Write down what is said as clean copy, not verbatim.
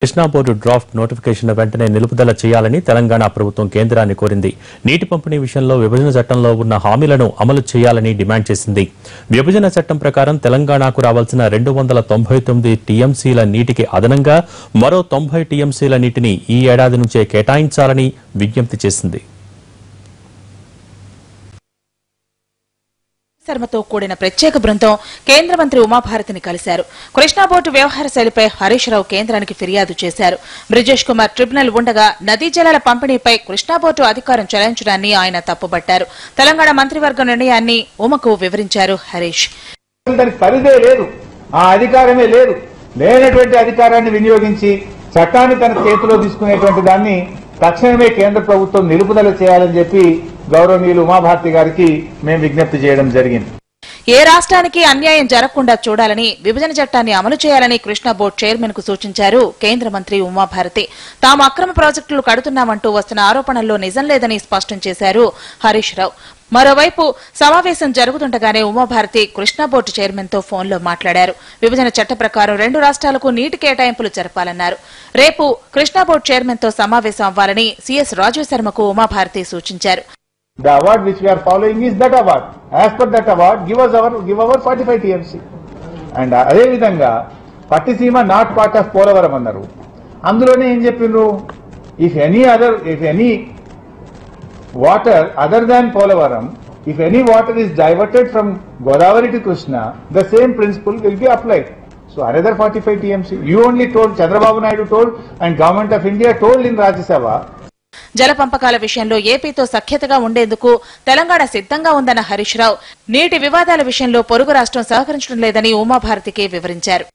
Krishna board draft notification వెంటనే నిలుపుదల చేయాలని తెలంగాణ ప్రభుత్వం కేంద్రాన్ని కోరింది. నీటి పంపిణీ విషయంలో విభజన చట్టంలో ఉన్న హామీలను అమలు చేయాలని డిమాండ్ చేసింది. విభజన చట్టం ప్రకారం తెలంగాణకు రావాల్సిన 299 టీఎంసీల నీటికి అదనంగా మరో 90 టీఎంసీల నీటిని ఈ ఏడాది నుంచే కేటాయించాలని విజ్ఞప్తి చేసింది. శర్మతో కూడిన ప్రత్యేక బృందం కేంద్ర మంత్రి ఉమాభారతిని కలిశారు. కృష్ణా బోర్డు వ్యవహార శైలిపై హరీష్ రావు కేంద్రానికి ఫిర్యాదు చేశారు. బ్రిజేష్ కుమార్ ట్రిబ్యునల్ ఉండగా నదీ జలాల పంపిణీపై కృష్ణా బోర్డు అధికారం చెలాయించడాన్ని ఆయన తప్పుపట్టారు. తెలంగాణ మంత్రివర్గ నిర్ణయాన్ని ఉమకు వివరించారు హరీష్. పరిధే లేదు, ఆ అధికారమే లేదు. లేనటువంటి అధికారాన్ని వినియోగించి చట్టాన్ని తన చేతిలో తీసుకునేటువంటి దాన్ని తక్షణమే కేంద్ర ప్రభుత్వం నిలుపుదల చేయాలని చెప్పి గౌరవనీయులు ఉమాభారతి గారికి మేము విజ్ఞప్తి చేయడం జరిగింది. ఏ రాష్ట్రానికి అన్యాయం జరగకుండా చూడాలని, విభజన చట్టాన్ని అమలు చేయాలని కృష్ణా బోర్డు చైర్మన్ కు సూచించారు కేంద్ర మంత్రి ఉమాభారతి. తాము అక్రమ ప్రాజెక్టులు కడుతున్నామంటూ వస్తున్న ఆరోపణల్లో నిజం లేదని స్పష్టం చేశారు హరీష్ రావు. మరోవైపు సమావేశం జరుగుతుండగానే ఉమాభారతి కృష్ణా బోర్డు చైర్మన్ తో ఫోన్లో మాట్లాడారు. విభజన చట్ట ప్రకారం 2 రాష్ట్రాలకు నీటి కేటాయింపులు జరపాలన్నారు. రేపు కృష్ణా బోర్డు చైర్మన్ తో సమావేశం అవ్వాలని సీఎస్ రాజీవ్ శర్మకు ఉమాభారతి సూచించారు. The award which we are following is that award. As per that award, give our 45 TMC. And అదే విధంగా Pattiseema not part of Polavaram అన్నారు. అందులోనే ఏం చెప్పిండ్రు, if any water other than Polavaram, if any water is diverted from Godavari to Krishna, the same principle will be applied. So another 45 TMC. You only told, Chandrababu Naidu told, and Government of India told in Rajya Sabha. జల పంపకాల విషయంలో ఏపీతో సఖ్యతగా ఉండేందుకు తెలంగాణ సిద్ధంగా ఉందన్న హరీష్ రావు నీటి వివాదాల విషయంలో పొరుగు రాష్ట్రం సహకరించడం లేదని ఉమాభారతికి వివరించారు.